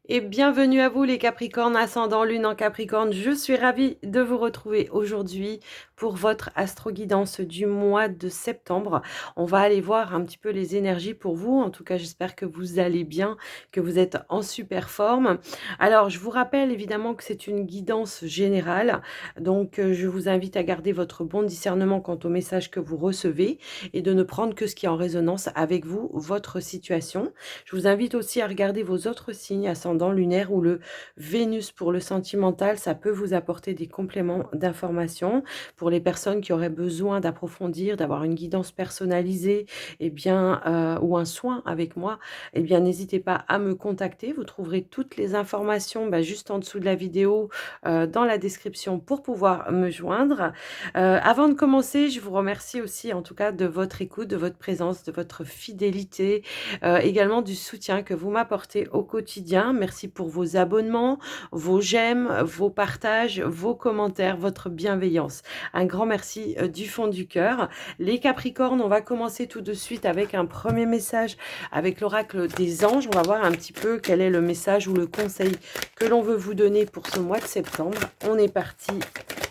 Et bienvenue à vous les Capricornes, ascendant Lune en Capricorne. Je suis ravie de vous retrouver aujourd'hui pour votre astro-guidance du mois de septembre. On va aller voir un petit peu les énergies pour vous. En tout cas, j'espère que vous allez bien, que vous êtes en super forme. Alors, je vous rappelle évidemment que c'est une guidance générale. Donc, je vous invite à garder votre bon discernement quant au message que vous recevez et de ne prendre que ce qui est en résonance avec vous, votre situation. Je vous invite aussi à regarder vos autres signes ascendant lunaire ou le Vénus pour le sentimental. Ça peut vous apporter des compléments d'informations pour les personnes qui auraient besoin d'approfondir, d'avoir une guidance personnalisée, ou un soin avec moi. Eh bien, n'hésitez pas à me contacter. Vous trouverez toutes les informations juste en dessous de la vidéo, dans la description pour pouvoir me joindre. Avant de commencer, je vous remercie aussi en tout cas de votre écoute, de votre présence, de votre fidélité, également du soutien que vous m'apportez au quotidien. Merci pour vos abonnements, vos j'aime, vos partages, vos commentaires, votre bienveillance. Un grand merci du fond du cœur. Les Capricornes, on va commencer tout de suite avec un premier message avec l'oracle des anges. On va voir un petit peu quel est le message ou le conseil que l'on veut vous donner pour ce mois de septembre. On est parti.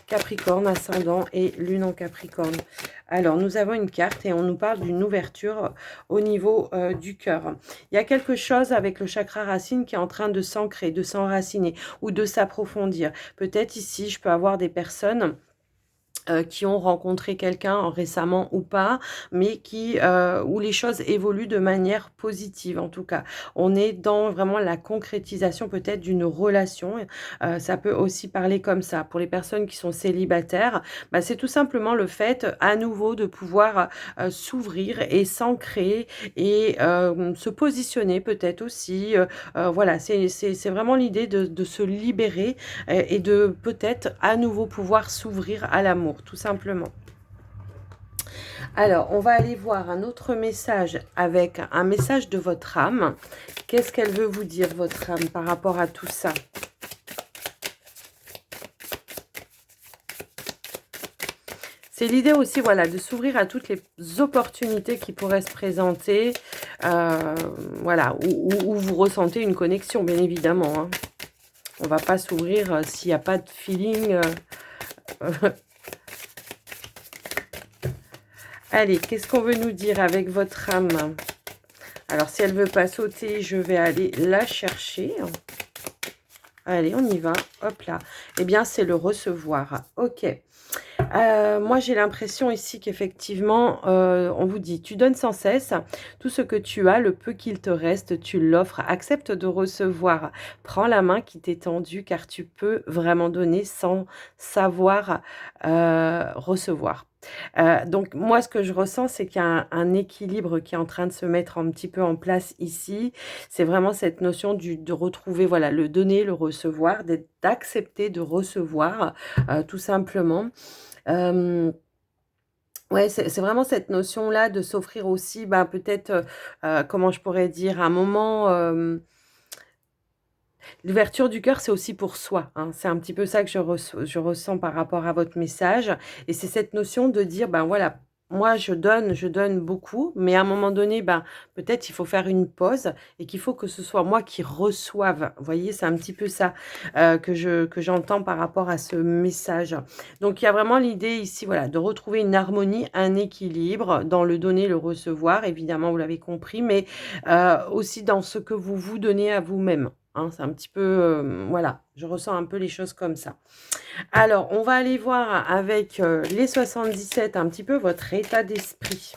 Capricorne, ascendant et lune en Capricorne. Alors, nous avons une carte et on nous parle d'une ouverture au niveau du cœur. Il y a quelque chose avec le chakra racine qui est en train de s'ancrer, de s'enraciner ou de s'approfondir. Peut-être ici, je peux avoir des personnes qui ont rencontré quelqu'un récemment ou pas, mais où les choses évoluent de manière positive en tout cas. On est dans vraiment la concrétisation peut-être d'une relation. Ça peut aussi parler comme ça. Pour les personnes qui sont célibataires, c'est tout simplement le fait à nouveau de pouvoir s'ouvrir et s'ancrer et se positionner peut-être aussi. Voilà, c'est vraiment l'idée de se libérer et de peut-être à nouveau pouvoir s'ouvrir à l'amour, tout simplement. Alors, on va aller voir un autre message avec un message de votre âme. Qu'est-ce qu'elle veut vous dire, votre âme, par rapport à tout ça? C'est l'idée aussi, voilà, de s'ouvrir à toutes les opportunités qui pourraient se présenter, voilà, où vous ressentez une connexion, bien évidemment. Hein. On ne va pas s'ouvrir s'il n'y a pas de feeling. Allez, qu'est-ce qu'on veut nous dire avec votre âme? Alors, si elle ne veut pas sauter, je vais aller la chercher. Allez, on y va. Hop là. Eh bien, c'est le recevoir. Ok. Moi, j'ai l'impression ici qu'effectivement, on vous dit, tu donnes sans cesse tout ce que tu as, le peu qu'il te reste, tu l'offres. Accepte de recevoir. Prends la main qui t'est tendue car tu peux vraiment donner sans savoir recevoir. Donc, moi, ce que je ressens, c'est qu'il y a un équilibre qui est en train de se mettre un petit peu en place ici. C'est vraiment cette notion de retrouver, voilà, le donner, le recevoir, d'accepter de recevoir, tout simplement. Ouais, c'est vraiment cette notion-là de s'offrir aussi, peut-être, comment je pourrais dire, un moment, l'ouverture du cœur, c'est aussi pour soi, hein. C'est un petit peu ça que je ressens par rapport à votre message et c'est cette notion de dire: «Ben, voilà, moi je donne beaucoup, mais à un moment donné, peut-être il faut faire une pause et qu'il faut que ce soit moi qui reçoive». Vous voyez? C'est un petit peu ça, que j'entends par rapport à ce message. Donc il y a vraiment l'idée ici, voilà, de retrouver une harmonie, un équilibre dans le donner, le recevoir, évidemment, vous l'avez compris, mais aussi dans ce que vous vous donnez à vous-même. Hein, c'est un petit peu, voilà, je ressens un peu les choses comme ça. Alors, on va aller voir avec les 77 un petit peu votre état d'esprit.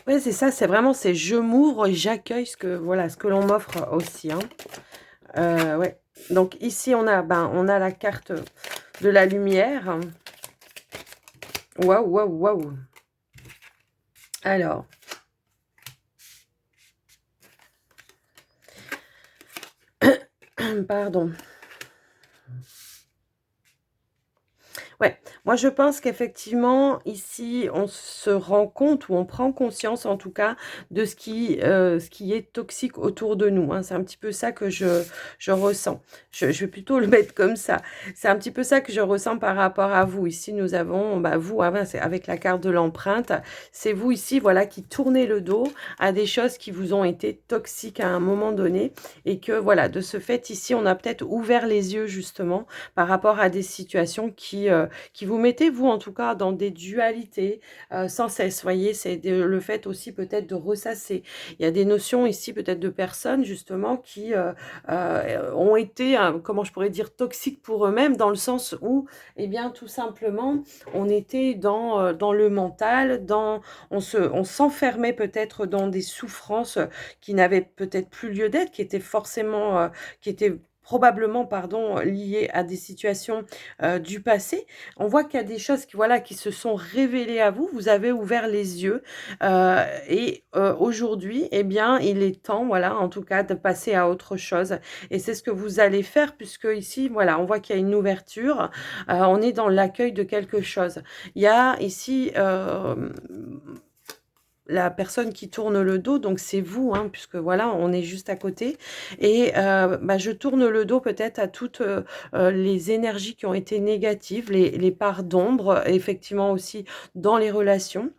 Oui, c'est ça, c'est vraiment, c'est je m'ouvre et j'accueille voilà, ce que l'on m'offre aussi. Hein. Ouais. Donc ici, on a la carte de la lumière. Waouh, waouh, waouh. Alors, pardon. Ouais, moi je pense qu'effectivement, ici, on se rend compte ou on prend conscience en tout cas de ce qui est toxique autour de nous, hein. C'est un petit peu ça que je ressens. Je vais plutôt le mettre comme ça. C'est un petit peu ça que je ressens par rapport à vous. Ici, nous avons, bah, vous, ah ben, c'est avec la carte de l'empreinte, c'est vous ici, voilà, qui tournez le dos à des choses qui vous ont été toxiques à un moment donné et que, voilà, de ce fait, ici, on a peut-être ouvert les yeux justement par rapport à des situations qui vous mettez, vous, en tout cas, dans des dualités sans cesse. Voyez, c'est le fait aussi peut-être de ressasser. Il y a des notions ici peut-être de personnes justement qui ont été, comment je pourrais dire, toxiques pour eux-mêmes dans le sens où, eh bien, tout simplement, on était dans le mental, on s'enfermait peut-être dans des souffrances qui n'avaient peut-être plus lieu d'être, qui étaient forcément, qui étaient probablement, pardon, liées à des situations du passé. On voit qu'il y a des choses qui, voilà, qui se sont révélées à vous. Vous avez ouvert les yeux aujourd'hui, eh bien, il est temps, voilà, en tout cas, de passer à autre chose. Et c'est ce que vous allez faire puisque ici, voilà, on voit qu'il y a une ouverture. On est dans l'accueil de quelque chose. Il y a ici la personne qui tourne le dos, donc c'est vous, hein, puisque voilà, on est juste à côté. Et bah, je tourne le dos peut-être à toutes les énergies qui ont été négatives, les parts d'ombre, effectivement aussi dans les relations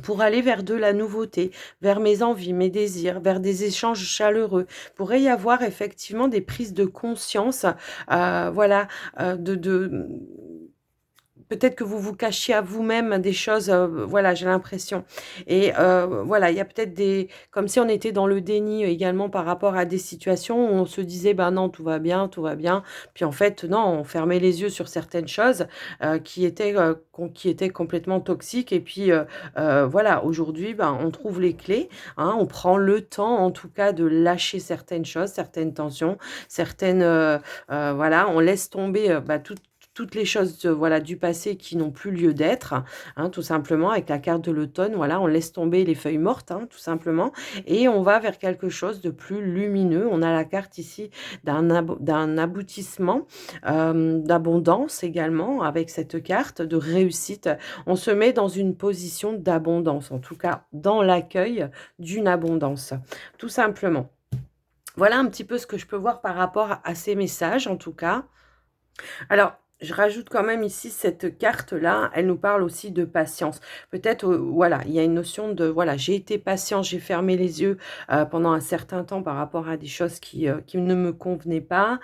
pour aller vers de la nouveauté, vers mes envies, mes désirs, vers des échanges chaleureux. Pourrait y avoir effectivement des prises de conscience, voilà, de peut-être que vous vous cachiez à vous-même des choses, voilà, j'ai l'impression et voilà, il y a peut-être des comme si on était dans le déni également par rapport à des situations où on se disait: «Ben non, tout va bien». Puis en fait, non, on fermait les yeux sur certaines choses, qui étaient complètement toxiques et puis, voilà, aujourd'hui, ben, on trouve les clés, hein. On prend le temps, en tout cas, de lâcher certaines choses, certaines tensions, certaines, voilà, on laisse tomber, bah, toutes les choses, voilà, du passé qui n'ont plus lieu d'être, hein, tout simplement avec la carte de l'automne, voilà, on laisse tomber les feuilles mortes, hein, tout simplement et on va vers quelque chose de plus lumineux. On a la carte ici d'un aboutissement, d'abondance également avec cette carte de réussite. On se met dans une position d'abondance, en tout cas dans l'accueil d'une abondance, tout simplement. Voilà un petit peu ce que je peux voir par rapport à ces messages, en tout cas. Alors, je rajoute quand même ici cette carte-là, elle nous parle aussi de patience. Peut-être, voilà, il y a une notion de, voilà, j'ai été patient, j'ai fermé les yeux pendant un certain temps par rapport à des choses qui ne me convenaient pas.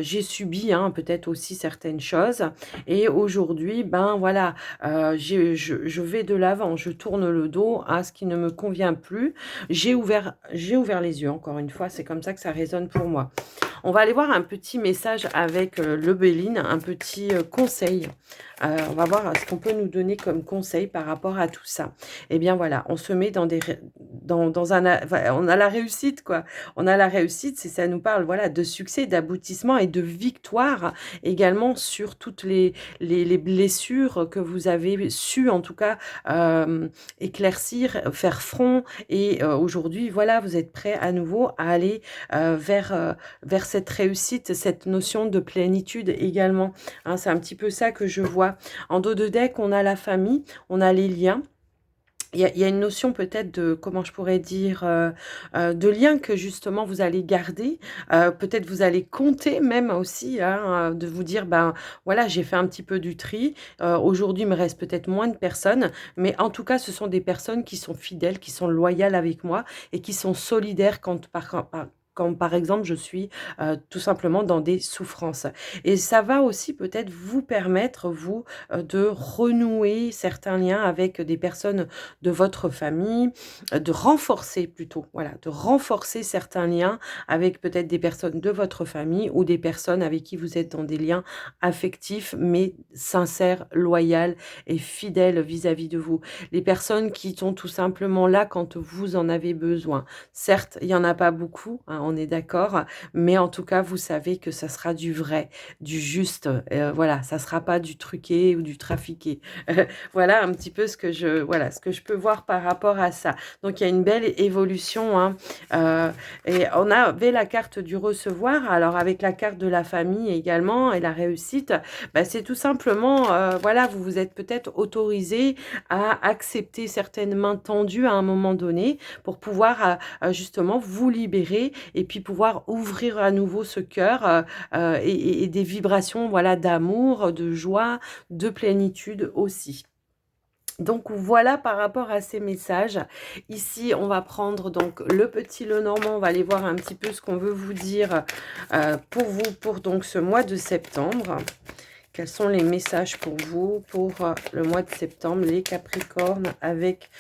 J'ai subi, hein, peut-être aussi certaines choses. Et aujourd'hui, ben voilà, je vais de l'avant, je tourne le dos à ce qui ne me convient plus. J'ai ouvert les yeux, encore une fois, c'est comme ça que ça résonne pour moi. On va aller voir un petit message avec le Béline, un petit conseil. On va voir ce qu'on peut nous donner comme conseil par rapport à tout ça. Eh bien voilà, on se met dans enfin, on a la réussite quoi. On a la réussite, c'est ça nous parle voilà de succès, d'aboutissement et de victoire également sur toutes les blessures que vous avez su en tout cas éclaircir, faire front et aujourd'hui voilà vous êtes prêt à nouveau à aller vers cette réussite, cette notion de plénitude également, hein. C'est un petit peu ça que je vois. En dos de deck, on a la famille, on a les liens. Il y a une notion peut-être de, comment je pourrais dire, de lien que justement vous allez garder. Peut-être vous allez compter même aussi, hein, de vous dire: «Ben, voilà, j'ai fait un petit peu du tri. Aujourd'hui, il me reste peut-être moins de personnes, mais en tout cas, ce sont des personnes qui sont fidèles, qui sont loyales avec moi et qui sont solidaires quand par exemple je suis, tout simplement dans des souffrances» et ça va aussi peut-être vous permettre, vous, de renouer certains liens avec des personnes de votre famille, de renforcer plutôt, voilà, de renforcer certains liens avec peut-être des personnes de votre famille ou des personnes avec qui vous êtes dans des liens affectifs, mais sincères, loyales et fidèles vis-à-vis de vous. Les personnes qui sont tout simplement là quand vous en avez besoin. Certes, il y en a pas beaucoup, hein, on est d'accord? Mais en tout cas, vous savez que ça sera du vrai, du juste, voilà, ça sera pas du truqué ou du trafiqué. Voilà un petit peu ce que je peux voir par rapport à ça. Donc il y a une belle évolution, hein, heu et on avait la carte du recevoir, alors avec la carte de la famille également et la réussite, bah, c'est tout simplement, voilà, vous vous êtes peut-être autorisé à accepter certaines mains tendues à un moment donné pour pouvoir, justement vous libérer et puis pouvoir ouvrir à nouveau ce cœur, et des vibrations, voilà, d'amour, de joie, de plénitude aussi. Donc voilà par rapport à ces messages. Ici, on va prendre donc le petit Lenormand, on va aller voir un petit peu ce qu'on veut vous dire, pour vous, pour donc ce mois de septembre. Quels sont les messages pour vous, pour, le mois de septembre, les Capricornes avec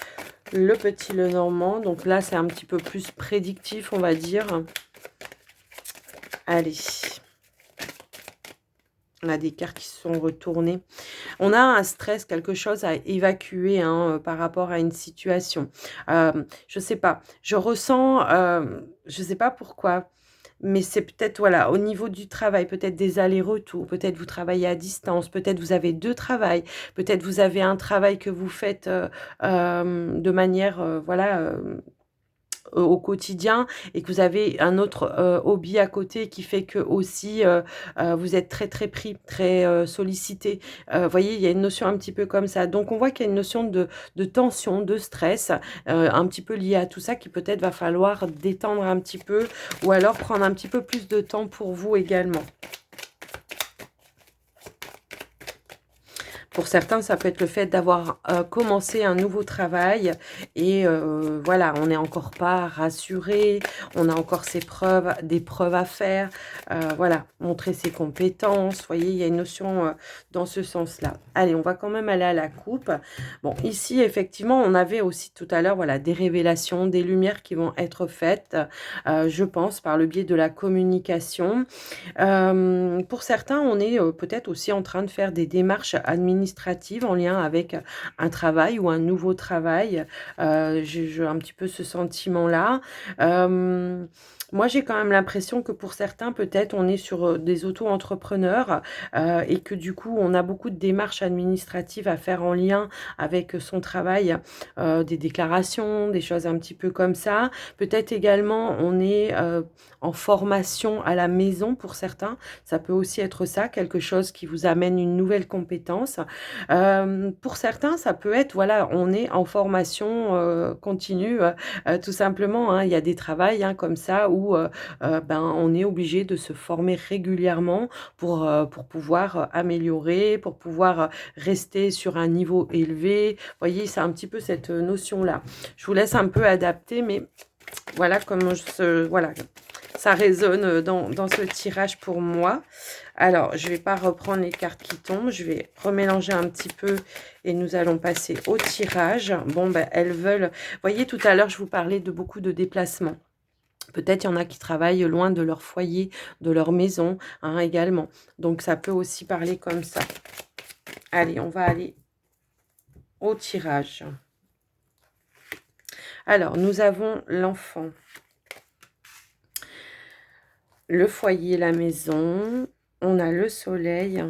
le petit Lenormand. Donc là, c'est un petit peu plus prédictif, on va dire. Allez, on a des cartes qui se sont retournées. On a un stress, quelque chose à évacuer, hein, par rapport à une situation. Je sais pas, je ressens, je sais pas pourquoi, mais c'est peut-être, voilà, au niveau du travail, peut-être des allers-retours, peut-être vous travaillez à distance, peut-être vous avez 2 travails, peut-être vous avez un travail que vous faites, de manière, voilà, au quotidien et que vous avez un autre, hobby à côté qui fait que aussi, vous êtes très, très pris, très, sollicité. Vous voyez, il y a une notion un petit peu comme ça. Donc on voit qu'il y a une notion de tension, de stress, un petit peu liée à tout ça qui peut-être va falloir détendre un petit peu ou alors prendre un petit peu plus de temps pour vous également. Pour certains, ça peut être le fait d'avoir, commencé un nouveau travail et voilà, on n'est encore pas rassuré, on a encore des preuves à faire, voilà, montrer ses compétences. Vous voyez, il y a une notion, dans ce sens-là. Allez, on va quand même aller à la coupe. Bon, ici, effectivement, on avait aussi tout à l'heure, voilà, des révélations, des lumières qui vont être faites, je pense, par le biais de la communication. Pour certains, on est, peut-être aussi en train de faire des démarches administratives en lien avec un travail ou un nouveau travail. J'ai un petit peu ce sentiment-là. Moi, j'ai quand même l'impression que pour certains, peut-être, on est sur, des auto-entrepreneurs, et que du coup, on a beaucoup de démarches administratives à faire en lien avec, son travail, des déclarations, des choses un petit peu comme ça. Peut-être également, on est, en formation à la maison pour certains. Ça peut aussi être ça, quelque chose qui vous amène une nouvelle compétence. Pour certains, ça peut être, voilà, on est en formation, continue, tout simplement, hein. Il y a des travails, hein, comme ça où, ben, on est obligé de se former régulièrement pour pouvoir, améliorer, pour pouvoir, rester sur un niveau élevé. Vous voyez, c'est un petit peu cette, notion-là. Je vous laisse un peu adapter, mais voilà comment voilà, ça résonne, dans ce tirage pour moi. Alors, je ne vais pas reprendre les cartes qui tombent, je vais remélanger un petit peu et nous allons passer au tirage. Bon, ben, elles veulent, vous voyez, tout à l'heure, je vous parlais de beaucoup de déplacements. Peut-être il y en a qui travaillent loin de leur foyer, de leur maison, hein, également. Donc ça peut aussi parler comme ça. Allez, on va aller au tirage. Alors, nous avons l'enfant, le foyer, la maison, on a le soleil,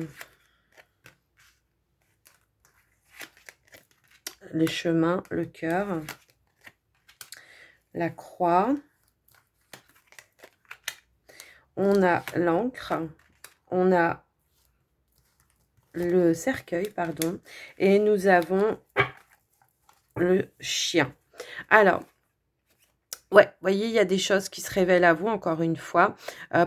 les chemins, le cœur, la croix, on a l'encre, on a le cercueil, pardon, et nous avons le chien. Alors, ouais, vous voyez, il y a des choses qui se révèlent à vous, encore une fois.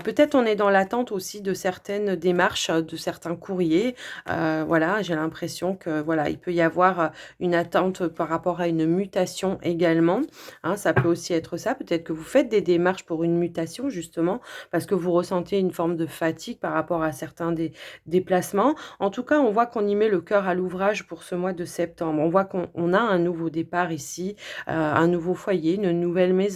Peut-être on est dans l'attente aussi de certaines démarches, de certains courriers. Voilà, j'ai l'impression que, voilà, il peut y avoir, une attente par rapport à une mutation également, hein. Ça peut aussi être ça. Peut-être que vous faites des démarches pour une mutation, justement, parce que vous ressentez une forme de fatigue par rapport à certains des déplacements. En tout cas, on voit qu'on y met le cœur à l'ouvrage pour ce mois de septembre. On voit qu'on a un nouveau départ ici, un nouveau foyer, une nouvelle maison,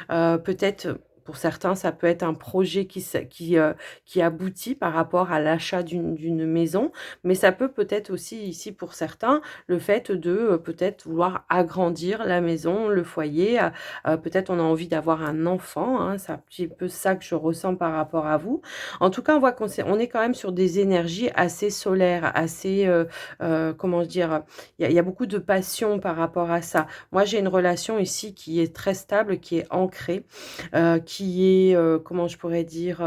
peut-être Pour certains, ça peut être un projet qui aboutit par rapport à l'achat d'une maison, mais ça peut-être aussi ici pour certains, le fait de, peut-être vouloir agrandir la maison, le foyer, peut-être on a envie d'avoir un enfant, hein, c'est un petit peu ça que je ressens par rapport à vous. En tout cas, on voit on est quand même sur des énergies assez solaires, assez, comment dire? Il y a beaucoup de passion par rapport à ça. Moi, j'ai une relation ici qui est très stable, qui est ancrée, qui est, comment je pourrais dire?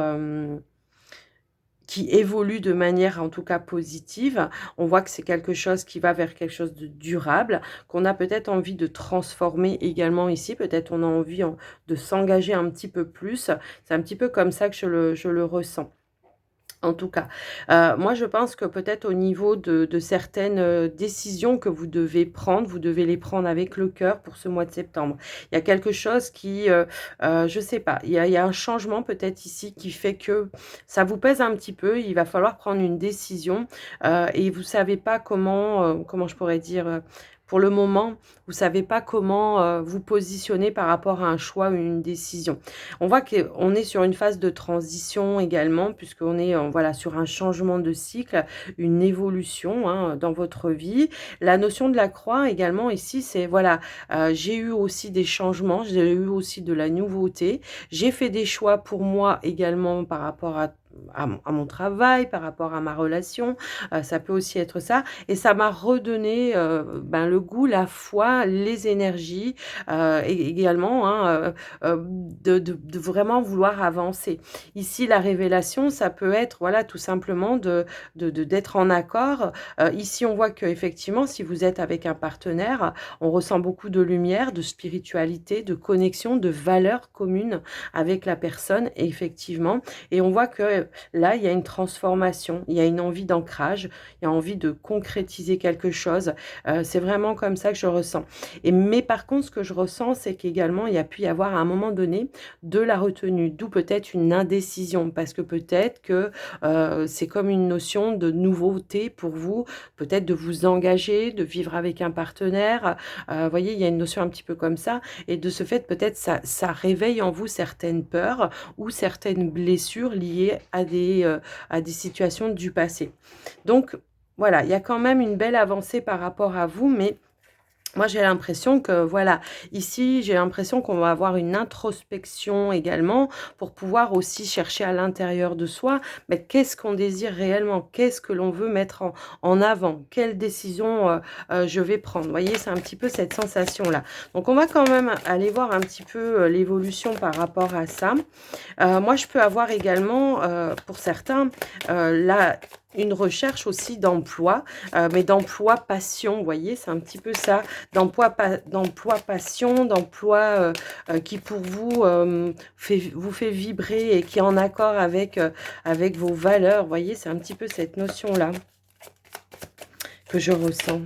Qui évolue de manière en tout cas positive. On voit que c'est quelque chose qui va vers quelque chose de durable, qu'on a peut-être envie de transformer également ici. Peut-être on a envie de s'engager un petit peu plus. C'est un petit peu comme ça que je le ressens. En tout cas, moi je pense que peut-être au niveau de certaines, décisions que vous devez prendre, vous devez les prendre avec le cœur pour ce mois de septembre. Il y a quelque chose qui, je sais pas, il y a un changement peut-être ici qui fait que ça vous pèse un petit peu. Il va falloir prendre une décision, et vous savez pas comment je pourrais dire? Pour le moment, vous savez pas comment, vous positionner par rapport à un choix ou une décision. On voit qu'on est sur une phase de transition également, puisqu'on est, voilà, sur un changement de cycle, une évolution, hein, dans votre vie. La notion de la croix également ici, c'est voilà, j'ai eu aussi des changements, j'ai eu aussi de la nouveauté. J'ai fait des choix pour moi également par rapport à mon travail, par rapport à ma relation, ça peut aussi être ça et ça m'a redonné, ben, le goût, la foi, les énergies, également, hein, de vraiment vouloir avancer. Ici, la révélation, ça peut être, voilà, tout simplement d'être en accord. Ici, on voit qu'effectivement, si vous êtes avec un partenaire, on ressent beaucoup de lumière, de spiritualité, de connexion, de valeurs communes avec la personne, effectivement. Et on voit que là, il y a une transformation, il y a une envie d'ancrage, il y a envie de concrétiser quelque chose. C'est vraiment comme ça que je ressens. Mais par contre, ce que je ressens, c'est qu'également, il y a pu y avoir à un moment donné de la retenue, d'où peut-être une indécision, parce que peut-être que c'est comme une notion de nouveauté pour vous, peut-être de vous engager, de vivre avec un partenaire. Vous voyez, il y a une notion un petit peu comme ça, et de ce fait, peut-être ça réveille en vous certaines peurs ou certaines blessures liées à des situations du passé. Donc voilà, il y a quand même une belle avancée par rapport à vous, mais moi, j'ai l'impression que, voilà, ici, j'ai l'impression qu'on va avoir une introspection également pour pouvoir aussi chercher à l'intérieur de soi, mais qu'est-ce qu'on désire réellement? Qu'est-ce que l'on veut mettre en avant? Quelle décision je vais prendre? Vous voyez, c'est un petit peu cette sensation-là. Donc, on va quand même aller voir un petit peu l'évolution par rapport à ça. Moi, je peux avoir également, pour certains, là, une recherche aussi d'emploi, mais d'emploi passion, vous voyez? C'est un petit peu ça, d'emploi passion, d'emploi, qui pour vous, vous fait vibrer et qui est en accord avec vos valeurs, vous voyez? C'est un petit peu cette notion-là que je ressens.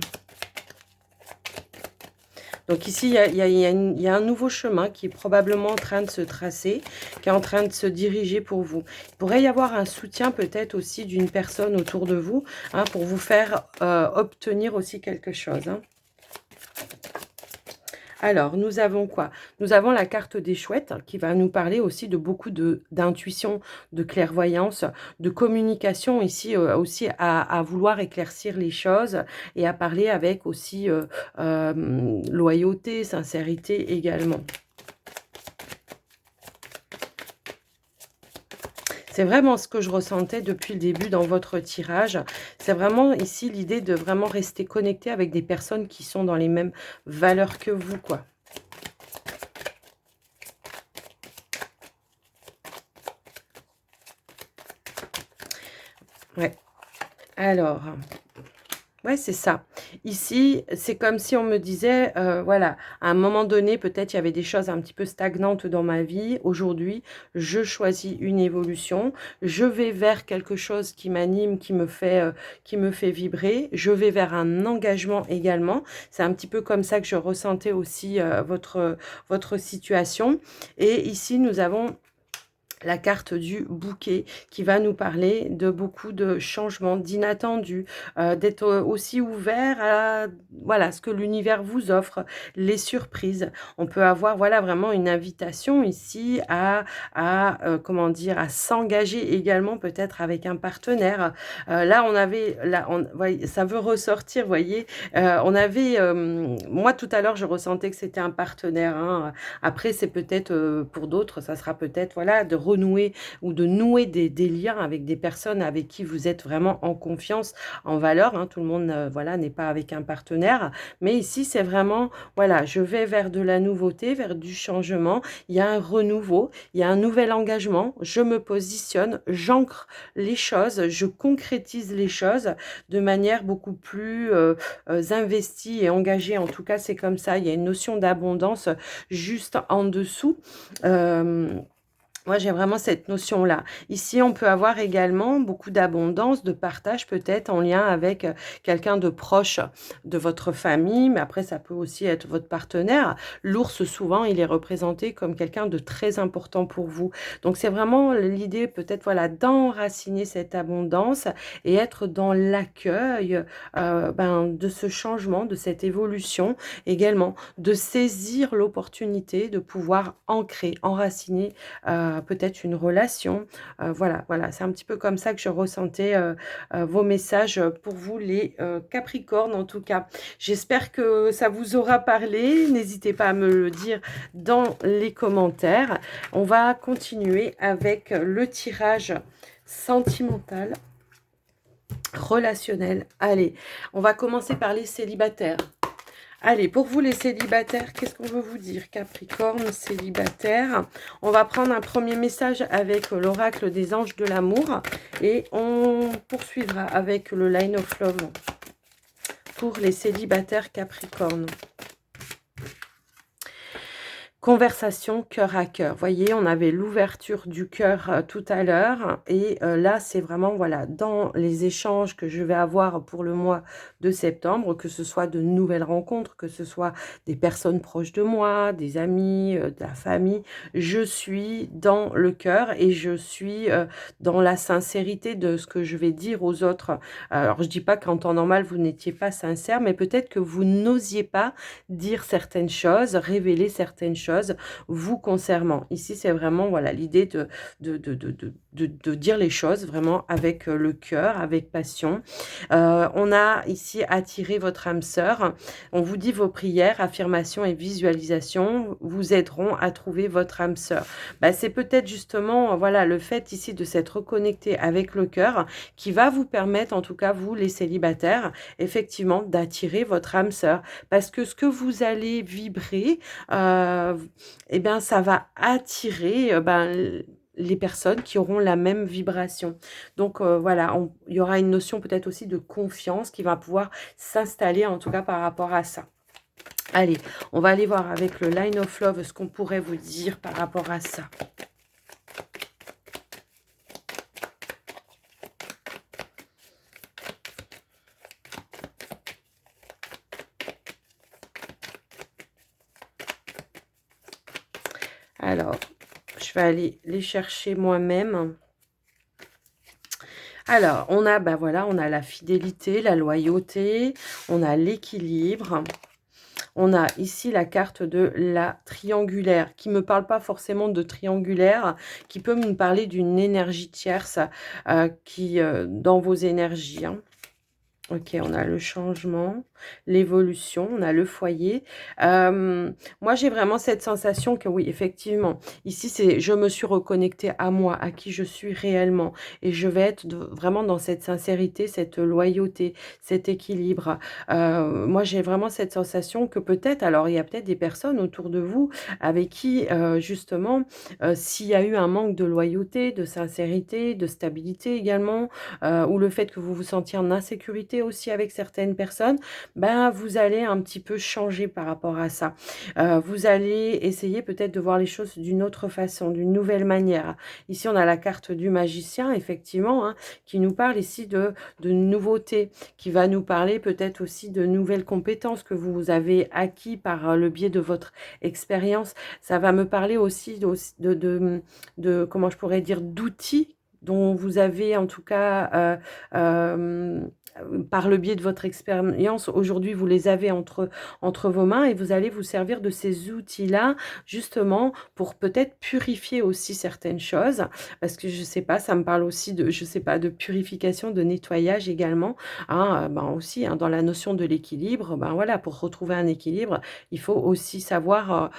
Donc ici, il y a un nouveau chemin qui est probablement en train de se tracer, qui est en train de se diriger pour vous. Il pourrait y avoir un soutien peut-être aussi d'une personne autour de vous, hein, pour vous faire obtenir aussi quelque chose, hein. Alors, nous avons quoi? Nous avons la carte des chouettes qui va nous parler aussi de beaucoup d'intuition, de clairvoyance, de communication ici, aussi à vouloir éclaircir les choses et à parler avec aussi loyauté, sincérité également. C'est vraiment ce que je ressentais depuis le début dans votre tirage. C'est vraiment ici l'idée de vraiment rester connecté avec des personnes qui sont dans les mêmes valeurs que vous, quoi. Ouais. Alors, ouais, c'est ça. Ici, c'est comme si on me disait, voilà, à un moment donné, peut-être il y avait des choses un petit peu stagnantes dans ma vie. Aujourd'hui, je choisis une évolution. Je vais vers quelque chose qui m'anime, qui me fait vibrer. Je vais vers un engagement également. C'est un petit peu comme ça que je ressentais aussi votre situation. Et ici, nous avons la carte du bouquet qui va nous parler de beaucoup de changements, d'inattendus, d'être, aussi ouvert à voilà, ce que l'univers vous offre, les surprises. On peut avoir, voilà, vraiment une invitation ici comment dire? À s'engager également peut-être avec un partenaire. Là, on avait là, on voyez, ça veut ressortir, vous voyez? On avait, moi tout à l'heure, je ressentais que c'était un partenaire, hein. Après, c'est peut-être, pour d'autres, ça sera peut-être, voilà, de renouer ou de nouer des liens avec des personnes avec qui vous êtes vraiment en confiance, en valeur, hein. Tout le monde, voilà, n'est pas avec un partenaire. Mais ici, c'est vraiment, voilà, je vais vers de la nouveauté, vers du changement. Il y a un renouveau, il y a un nouvel engagement. Je me positionne, j'ancre les choses, je concrétise les choses de manière beaucoup plus, investie et engagée. En tout cas, c'est comme ça. Il y a une notion d'abondance juste en dessous. Moi, j'ai vraiment cette notion-là. Ici, on peut avoir également beaucoup d'abondance, de partage peut-être en lien avec, quelqu'un de proche de votre famille, mais après ça peut aussi être votre partenaire. L'ours, souvent, il est représenté comme quelqu'un de très important pour vous. Donc c'est vraiment l'idée peut-être, voilà, d'enraciner cette abondance et être dans l'accueil, de ce changement, de cette évolution également, de saisir l'opportunité de pouvoir ancrer, enraciner peut-être une relation. Voilà, c'est un petit peu comme ça que je ressentais, vos messages, pour vous les, capricornes en tout cas. J'espère que ça vous aura parlé. N'hésitez pas à me le dire dans les commentaires. On va continuer avec le tirage sentimental, relationnel. Allez, on va commencer par les célibataires. Allez, pour vous les célibataires, qu'est-ce qu'on veut vous dire? Capricorne, célibataire. On va prendre un premier message avec l'oracle des anges de l'amour et on poursuivra avec le line of love pour les célibataires Capricorne. Conversation cœur à cœur. Voyez, on avait l'ouverture du cœur tout à l'heure et là, c'est vraiment, voilà, dans les échanges que je vais avoir pour le mois de septembre, que ce soit de nouvelles rencontres, que ce soit des personnes proches de moi, des amis, de la famille, je suis dans le cœur et je suis dans la sincérité de ce que je vais dire aux autres. Alors, je dis pas qu'en temps normal, vous n'étiez pas sincère, mais peut-être que vous n'osiez pas dire certaines choses, révéler certaines choses vous concernant. Ici, c'est vraiment, voilà, l'idée de dire les choses vraiment avec le cœur, avec passion. On a ici attiré votre âme sœur. On vous dit vos prières, affirmations et visualisations vous aideront à trouver votre âme sœur. C'est peut-être justement, voilà, le fait ici de s'être reconnecté avec le cœur qui va vous permettre, en tout cas vous les célibataires, effectivement d'attirer votre âme sœur. Parce que ce que vous allez vibrer, eh bien, ça va attirer les personnes qui auront la même vibration. Donc voilà, il y aura une notion peut-être aussi de confiance qui va pouvoir s'installer, en tout cas par rapport à ça. Allez, on va aller voir avec le line of love ce qu'on pourrait vous dire par rapport à ça. Alors, je vais aller les chercher moi-même. Alors, on a, voilà, on a la fidélité, la loyauté, on a l'équilibre. On a ici la carte de la triangulaire, qui ne me parle pas forcément de triangulaire, qui peut me parler d'une énergie tierce qui, dans vos énergies, hein. Ok, on a le changement, l'évolution, on a le foyer. Moi, j'ai vraiment cette sensation que oui, effectivement, ici, c'est je me suis reconnectée à moi, à qui je suis réellement. Et je vais être vraiment dans cette sincérité, cette loyauté, cet équilibre. Moi, j'ai vraiment cette sensation que peut-être, alors il y a peut-être des personnes autour de vous avec qui, justement, s'il y a eu un manque de loyauté, de sincérité, de stabilité également, ou le fait que vous vous sentiez en insécurité aussi avec certaines personnes, ben, vous allez un petit peu changer par rapport à ça. Vous allez essayer peut-être de voir les choses d'une autre façon, d'une nouvelle manière. Ici, on a la carte du magicien, effectivement, hein, qui nous parle ici de nouveautés, qui va nous parler peut-être aussi de nouvelles compétences que vous avez acquis par le biais de votre expérience. Ça va me parler aussi comment je pourrais dire, d'outils dont vous avez en tout cas par le biais de votre expérience, aujourd'hui, vous les avez entre vos mains et vous allez vous servir de ces outils-là, justement, pour peut-être purifier aussi certaines choses. Parce que je sais pas, ça me parle aussi de, je sais pas, de purification, de nettoyage également. Hein, ben aussi, hein, dans la notion de l'équilibre, ben voilà, pour retrouver un équilibre, il faut aussi savoir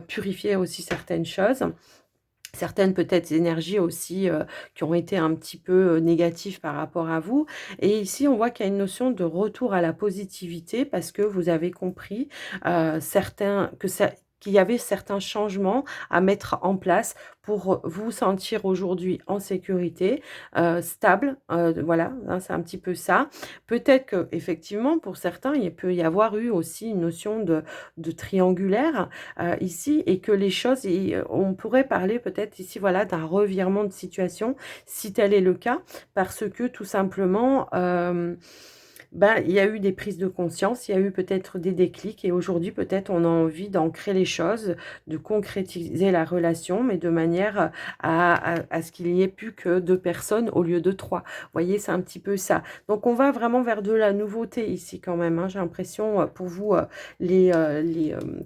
purifier aussi certaines choses. Certaines peut-être énergies aussi qui ont été un petit peu négatives par rapport à vous. Et ici, on voit qu'il y a une notion de retour à la positivité parce que vous avez compris qu'il y avait certains changements à mettre en place pour vous sentir aujourd'hui en sécurité, stable. Voilà, hein, c'est un petit peu ça. Peut-être que effectivement, pour certains, il peut y avoir eu aussi une notion de triangulaire ici et que les choses, on pourrait parler peut-être ici voilà d'un revirement de situation si tel est le cas parce que tout simplement ben, il y a eu des prises de conscience, il y a eu peut-être des déclics et aujourd'hui peut-être on a envie d'ancrer les choses, de concrétiser la relation mais de manière à ce qu'il n'y ait plus que deux personnes au lieu de trois. Vous voyez, c'est un petit peu ça. Donc on va vraiment vers de la nouveauté ici quand même, hein. J'ai l'impression pour vous les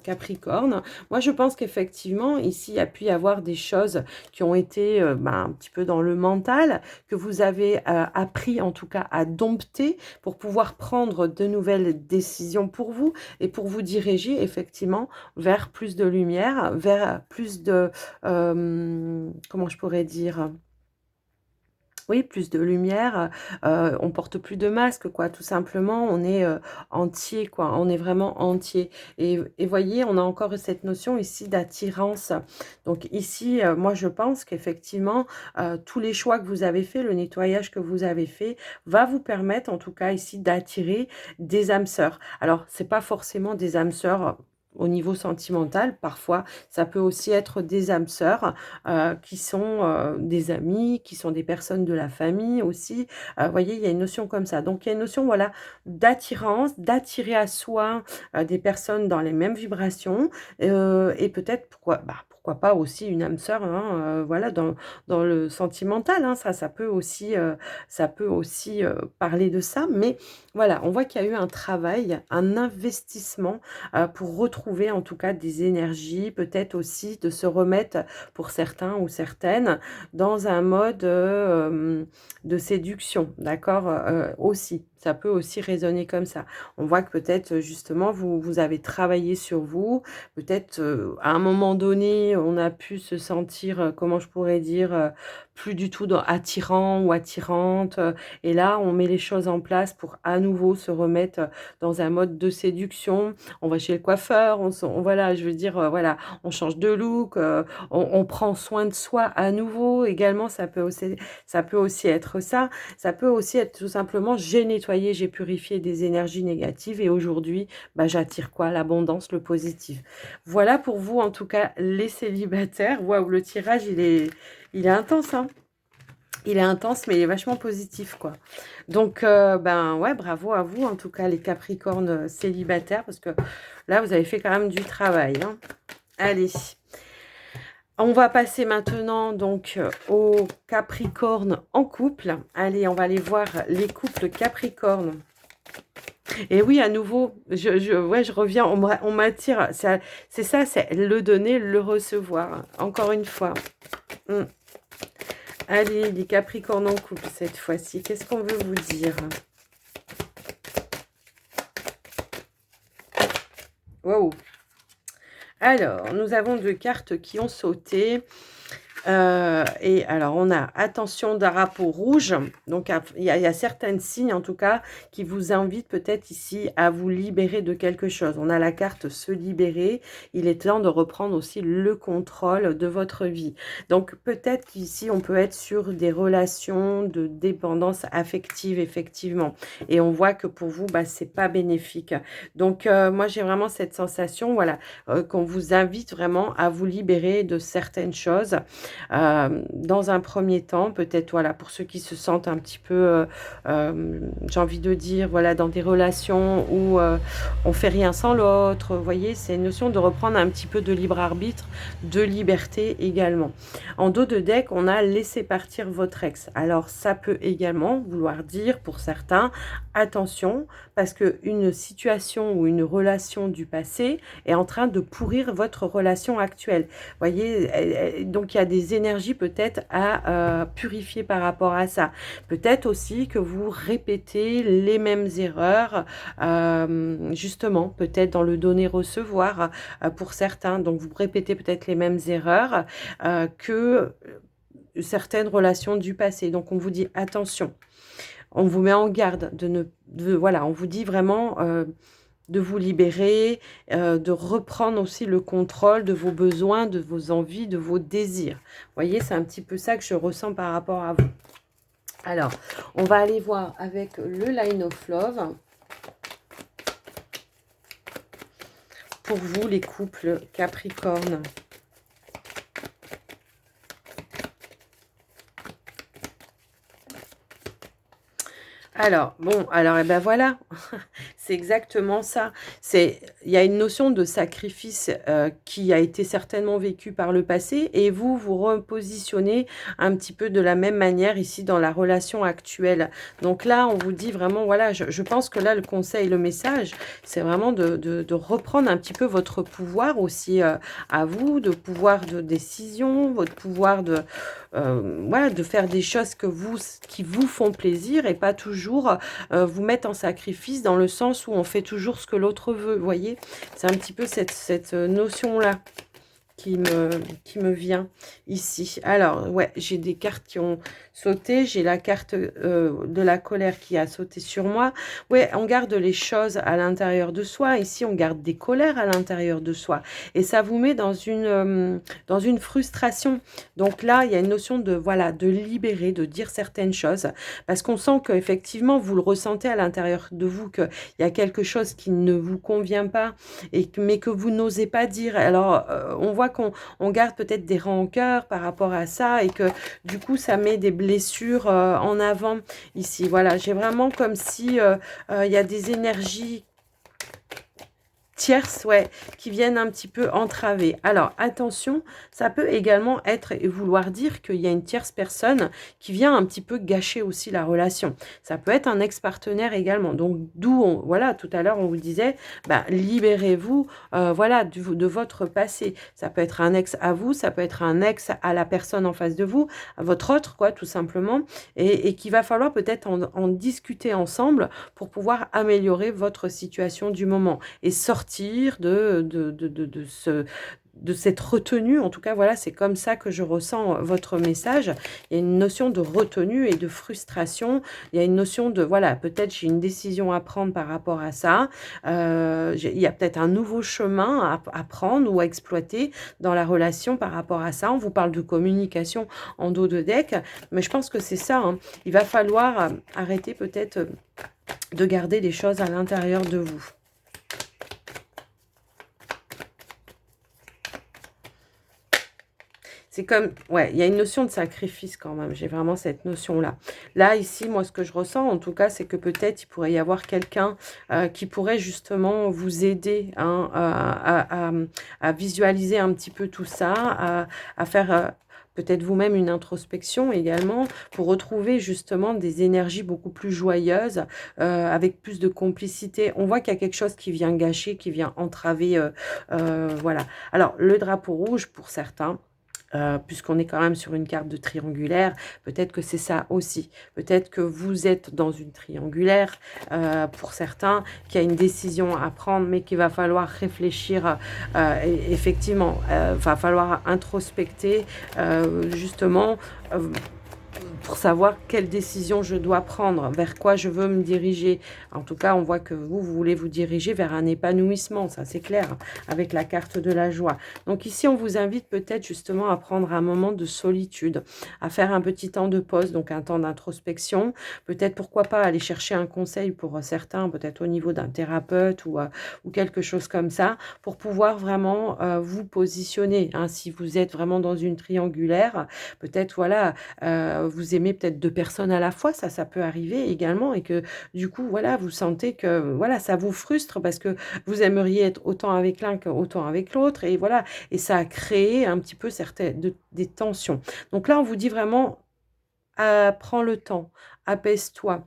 Capricornes. Moi je pense qu'effectivement ici il y a pu y avoir des choses qui ont été ben, un petit peu dans le mental, que vous avez appris en tout cas à dompter pour pouvoir prendre de nouvelles décisions pour vous et pour vous diriger effectivement vers plus de lumière, vers plus de, comment je pourrais dire, oui, plus de lumière, on porte plus de masque quoi, tout simplement. On est, entier quoi, on est vraiment entier et voyez, on a encore cette notion ici d'attirance. Donc ici, moi je pense qu'effectivement, tous les choix que vous avez faits, le nettoyage que vous avez fait, va vous permettre en tout cas ici d'attirer des âmes sœurs. Alors c'est pas forcément des âmes sœurs au niveau sentimental, parfois ça peut aussi être des âmes sœurs qui sont des amis, qui sont des personnes de la famille aussi. Vous voyez, il y a une notion comme ça. Donc, il y a une notion, voilà, d'attirance, d'attirer à soi des personnes dans les mêmes vibrations et peut-être, pourquoi pas aussi une âme sœur, hein, voilà, dans le sentimental. Hein, ça peut aussi parler de ça. Mais voilà, on voit qu'il y a eu un travail, un investissement pour retrouver en tout cas des énergies, peut-être aussi de se remettre pour certains ou certaines, dans un mode de séduction, d'accord aussi. Ça peut aussi résonner comme ça. On voit que peut-être justement vous avez travaillé sur vous, peut-être à un moment donné on a pu se sentir, comment je pourrais dire, plus du tout attirant ou attirante, et là on met les choses en place pour à nouveau se remettre dans un mode de séduction. On va chez le coiffeur, voilà, je veux dire, voilà, on change de look, on prend soin de soi à nouveau également, ça peut aussi être ça. Ça peut aussi être tout simplement, j'ai nettoyé, j'ai purifié des énergies négatives et aujourd'hui, bah, j'attire quoi? L'abondance, le positif. Voilà pour vous, en tout cas, les célibataires. Waouh, le tirage, il est intense, hein. Il est intense, mais il est vachement positif, quoi. Donc, ben ouais, bravo à vous, en tout cas, les Capricornes célibataires, parce que là, vous avez fait quand même du travail, hein. Allez. On va passer maintenant donc aux Capricornes en couple. Allez, on va aller voir les couples Capricornes. Et oui, à nouveau, ouais, je reviens, on m'attire. C'est ça, c'est le donner, le recevoir. Encore une fois. Allez, les Capricornes en couple cette fois-ci. Qu'est-ce qu'on veut vous dire? Wow. Alors, nous avons deux cartes qui ont sauté. Et alors, on a attention drapeau rouge. Donc, il y a certains signes, en tout cas, qui vous invitent peut-être ici à vous libérer de quelque chose. On a la carte se libérer. Il est temps de reprendre aussi le contrôle de votre vie. Donc, peut-être qu'ici, on peut être sur des relations de dépendance affective, effectivement. Et on voit que pour vous, bah, c'est pas bénéfique. Donc, moi, j'ai vraiment cette sensation, voilà, qu'on vous invite vraiment à vous libérer de certaines choses. Dans un premier temps, peut-être, voilà, pour ceux qui se sentent un petit peu, j'ai envie de dire, voilà, dans des relations où on fait rien sans l'autre, vous voyez, c'est une notion de reprendre un petit peu de libre arbitre, de liberté également. En dos de deck, on a laissé partir votre ex. Alors, ça peut également vouloir dire, pour certains, attention, parce qu'une situation ou une relation du passé est en train de pourrir votre relation actuelle. Vous voyez, donc il y a des énergies peut-être à purifier par rapport à ça. Peut-être aussi que vous répétez les mêmes erreurs, justement, peut-être dans le donner-recevoir pour certains. Donc vous répétez peut-être les mêmes erreurs que certaines relations du passé. Donc on vous dit attention. On vous met en garde voilà, on vous dit vraiment de vous libérer, de reprendre aussi le contrôle de vos besoins, de vos envies, de vos désirs. Vous voyez, c'est un petit peu ça que je ressens par rapport à vous. Alors, on va aller voir avec le Line of Love. Pour vous, les couples Capricorne. Alors, bon, alors, et ben voilà, c'est exactement ça. Il y a une notion de sacrifice qui a été certainement vécue par le passé et vous, vous repositionnez un petit peu de la même manière ici dans la relation actuelle. Donc là, on vous dit vraiment, voilà, je pense que là, le conseil, le message, c'est vraiment de reprendre un petit peu votre pouvoir aussi à vous, de pouvoir de décision, votre pouvoir voilà, de faire des choses qui vous font plaisir et pas toujours vous mettre en sacrifice dans le sens où on fait toujours ce que l'autre veut, vous voyez. C'est un petit peu cette notion-là qui me vient ici. Alors, ouais, j'ai des cartes qui ont sauté. J'ai la carte de la colère qui a sauté sur moi. Ouais, on garde les choses à l'intérieur de soi. Ici, on garde des colères à l'intérieur de soi. Et ça vous met dans une frustration. Donc là, il y a une notion de, voilà, de libérer, de dire certaines choses. Parce qu'on sent qu'effectivement, vous le ressentez à l'intérieur de vous, qu'il y a quelque chose qui ne vous convient pas, mais que vous n'osez pas dire. Alors, on voit qu'on garde peut-être des rancœurs par rapport à ça et que du coup, ça met des blessures en avant ici. Voilà, j'ai vraiment comme si il y a des énergies tierces, ouais, qui viennent un petit peu entraver. Alors, attention, ça peut également être et vouloir dire qu'il y a une tierce personne qui vient un petit peu gâcher aussi la relation. Ça peut être un ex-partenaire également. Donc, d'où, voilà, tout à l'heure, on vous disait, bah, libérez-vous, voilà, de votre passé. Ça peut être un ex à vous, ça peut être un ex à la personne en face de vous, à votre autre, quoi, tout simplement, et qu'il va falloir peut-être en discuter ensemble pour pouvoir améliorer votre situation du moment et sortir de cette retenue. En tout cas, voilà, c'est comme ça que je ressens votre message. Il y a une notion de retenue et de frustration. Il y a une notion de, voilà, peut-être j'ai une décision à prendre par rapport à ça. Il y a peut-être un nouveau chemin à prendre ou à exploiter dans la relation par rapport à ça. On vous parle de communication en dos de deck, mais je pense que c'est ça, hein. Il va falloir arrêter peut-être de garder les choses à l'intérieur de vous. C'est comme, ouais, il y a une notion de sacrifice quand même. J'ai vraiment cette notion-là. Là, ici, moi, ce que je ressens, en tout cas, c'est que peut-être il pourrait y avoir quelqu'un qui pourrait justement vous aider, hein, à visualiser un petit peu tout ça, à faire peut-être vous-même une introspection également pour retrouver justement des énergies beaucoup plus joyeuses, avec plus de complicité. On voit qu'il y a quelque chose qui vient gâcher, qui vient entraver, voilà. Alors, le drapeau rouge, pour certains, puisqu'on est quand même sur une carte de triangulaire, peut-être que c'est ça aussi. Peut-être que vous êtes dans une triangulaire, pour certains, qui a une décision à prendre, mais qu'il va falloir réfléchir, effectivement, va falloir introspecter, justement, pour savoir quelle décision je dois prendre, vers quoi je veux me diriger. En tout cas, on voit que vous voulez vous diriger vers un épanouissement, ça c'est clair, avec la carte de la joie. Donc ici, on vous invite peut-être justement à prendre un moment de solitude, à faire un petit temps de pause, donc un temps d'introspection. Peut-être, pourquoi pas, aller chercher un conseil pour certains, peut-être au niveau d'un thérapeute ou quelque chose comme ça, pour pouvoir vraiment vous positionner. Hein. Si vous êtes vraiment dans une triangulaire, peut-être, voilà, vous aimez peut-être 2 personnes à la fois, ça peut arriver également et que du coup, voilà, vous sentez que, voilà, ça vous frustre parce que vous aimeriez être autant avec l'un qu'autant avec l'autre et voilà et ça a créé un petit peu certaines des tensions. Donc là, on vous dit vraiment: «Prends le temps, apaise-toi».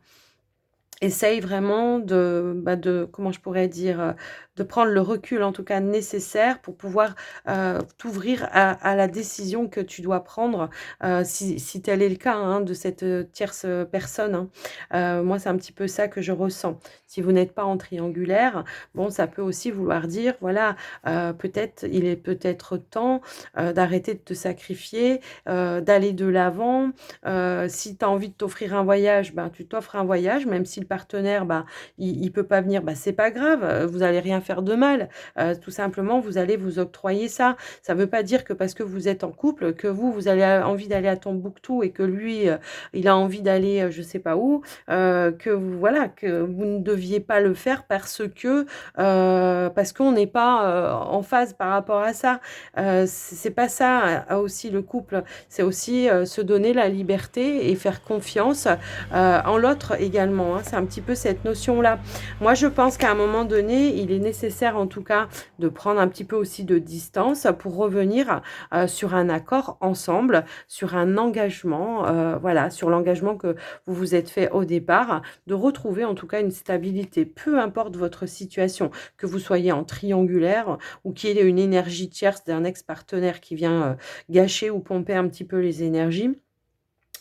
Essaye vraiment de comment je pourrais dire? De prendre le recul, en tout cas nécessaire pour pouvoir, t'ouvrir à la décision que tu dois prendre, si tel est le cas, hein, de cette, tierce, personne, hein. Moi, c'est un petit peu ça que je ressens. Si vous n'êtes pas en triangulaire, bon, ça peut aussi vouloir dire, voilà, peut-être il est peut-être temps, d'arrêter de te sacrifier, d'aller de l'avant. Si tu as envie de t'offrir un voyage, ben, tu t'offres un voyage, même si le partenaire, bah, il peut pas venir, bah, c'est pas grave, vous allez rien faire de mal. Tout simplement, vous allez vous octroyer ça. Ça veut pas dire que parce que vous êtes en couple, que vous avez envie d'aller à Tombouctou et que lui, il a envie d'aller, je sais pas où, que vous voilà, que vous ne deviez pas le faire parce qu'on n'est pas, en phase par rapport à ça. C'est pas ça, aussi le couple. C'est aussi, se donner la liberté et faire confiance, en l'autre également, hein. C'est un petit peu cette notion-là. Moi, je pense qu'à un moment donné, il est nécessaire en tout cas de prendre un petit peu aussi de distance pour revenir, sur un accord ensemble, sur un engagement, voilà, sur l'engagement que vous vous êtes fait au départ, de retrouver en tout cas une stabilité. Peu importe votre situation, que vous soyez en triangulaire ou qu'il y ait une énergie tierce d'un ex-partenaire qui vient, gâcher ou pomper un petit peu les énergies.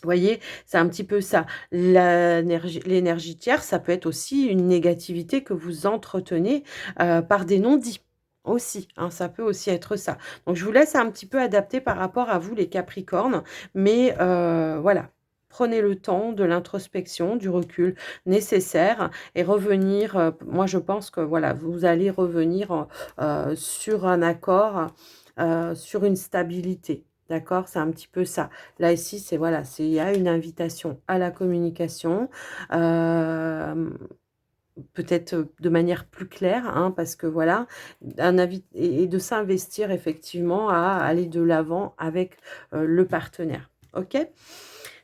Vous voyez? C'est un petit peu ça. L'énergie tierce, ça peut être aussi une négativité que vous entretenez, par des non-dits aussi, hein, ça peut aussi être ça. Donc je vous laisse un petit peu adapter par rapport à vous les capricornes, mais voilà, prenez le temps de l'introspection, du recul nécessaire et revenir, moi je pense que voilà, vous allez revenir, sur un accord, sur une stabilité. D'accord? C'est un petit peu ça. Là, ici, c'est voilà, c'est il y a une invitation à la communication, hem, peut-être, de manière plus claire, hein, parce que voilà, un avis et de s'investir effectivement à aller de l'avant avec, le partenaire. OK?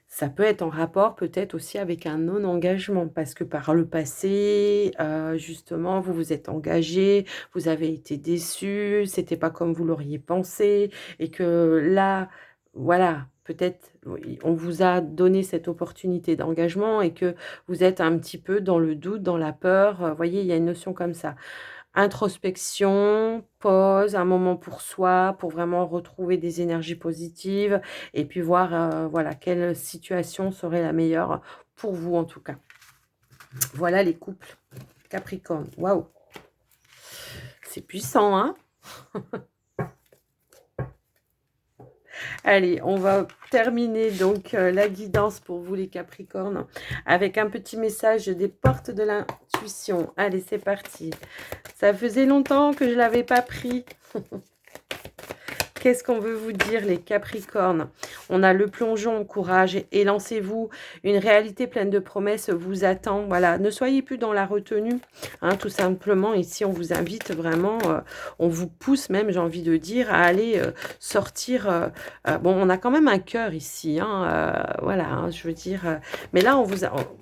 Ça peut être en rapport peut-être aussi avec un non-engagement parce que par le passé, justement, vous vous êtes engagé, vous avez été déçus, c'était pas comme vous l'auriez pensé et que là, voilà, peut-être oui, on vous a donné cette opportunité d'engagement et que vous êtes un petit peu dans le doute, dans la peur, voyez, il y a une notion comme ça. Introspection, pause, un moment pour soi, pour vraiment retrouver des énergies positives et puis voir, voilà, quelle situation serait la meilleure pour vous, en tout cas. Voilà les couples Capricorne. Waouh! C'est puissant, hein? Allez, on va terminer donc, la guidance pour vous les Capricornes avec un petit message des portes de l'intuition. Allez, c'est parti. Ça faisait longtemps que je l'avais pas pris. Qu'est-ce qu'on veut vous dire, les Capricornes? On a le plongeon, courage et lancez-vous. Une réalité pleine de promesses vous attend. Voilà, ne soyez plus dans la retenue, hein, tout simplement. Ici, on vous invite vraiment, on vous pousse même, j'ai envie de dire, à aller sortir. Bon, on a quand même un cœur ici, hein, voilà, hein, je veux dire. Mais là,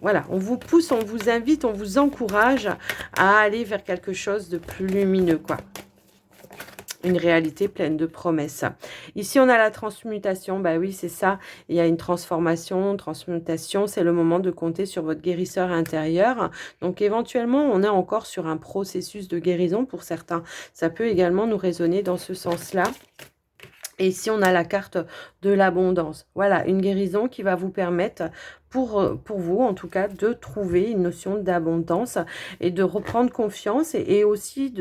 voilà, on vous pousse, on vous invite, on vous encourage à aller vers quelque chose de plus lumineux, quoi. Une réalité pleine de promesses. Ici, on a la transmutation. Bah oui, c'est ça. Il y a une transmutation. C'est le moment de compter sur votre guérisseur intérieur. Donc, éventuellement, on est encore sur un processus de guérison pour certains. Ça peut également nous résonner dans ce sens-là. Et ici, on a la carte de l'abondance. Voilà, une guérison qui va vous permettre, pour vous en tout cas, de trouver une notion d'abondance et de reprendre confiance et aussi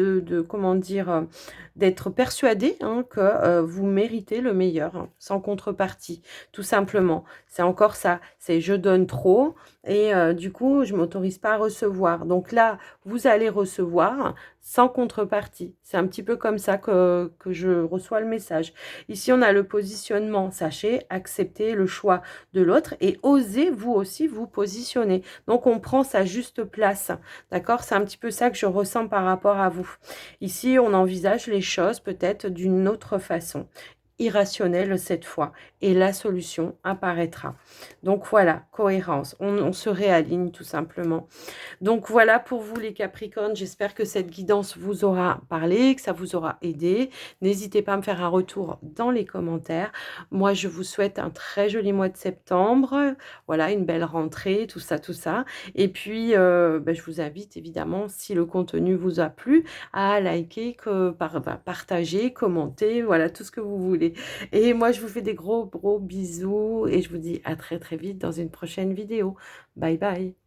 comment dire, d'être persuadé hein, que vous méritez le meilleur, hein, sans contrepartie, tout simplement. C'est encore ça, c'est je donne trop et du coup, je m'autorise pas à recevoir. Donc là, vous allez recevoir sans contrepartie. C'est un petit peu comme ça que je reçois le message. Ici, on a le positionnement. Sachez accepter le choix de l'autre et osez vous aussi vous positionner. Donc, on prend sa juste place. D'accord? C'est un petit peu ça que je ressens par rapport à vous. Ici, on envisage les choses peut-être d'une autre façon, irrationnelle cette fois, et la solution apparaîtra. Donc voilà, cohérence, on se réaligne tout simplement. Donc voilà pour vous les Capricornes, j'espère que cette guidance vous aura parlé, que ça vous aura aidé. N'hésitez pas à me faire un retour dans les commentaires. Moi, je vous souhaite un très joli mois de septembre, voilà, une belle rentrée, tout ça, tout ça. Et puis, je vous invite évidemment, si le contenu vous a plu, à liker, partager, commenter, voilà, tout ce que vous voulez. Et moi, je vous fais des gros, gros bisous et je vous dis à très, très vite dans une prochaine vidéo. Bye bye.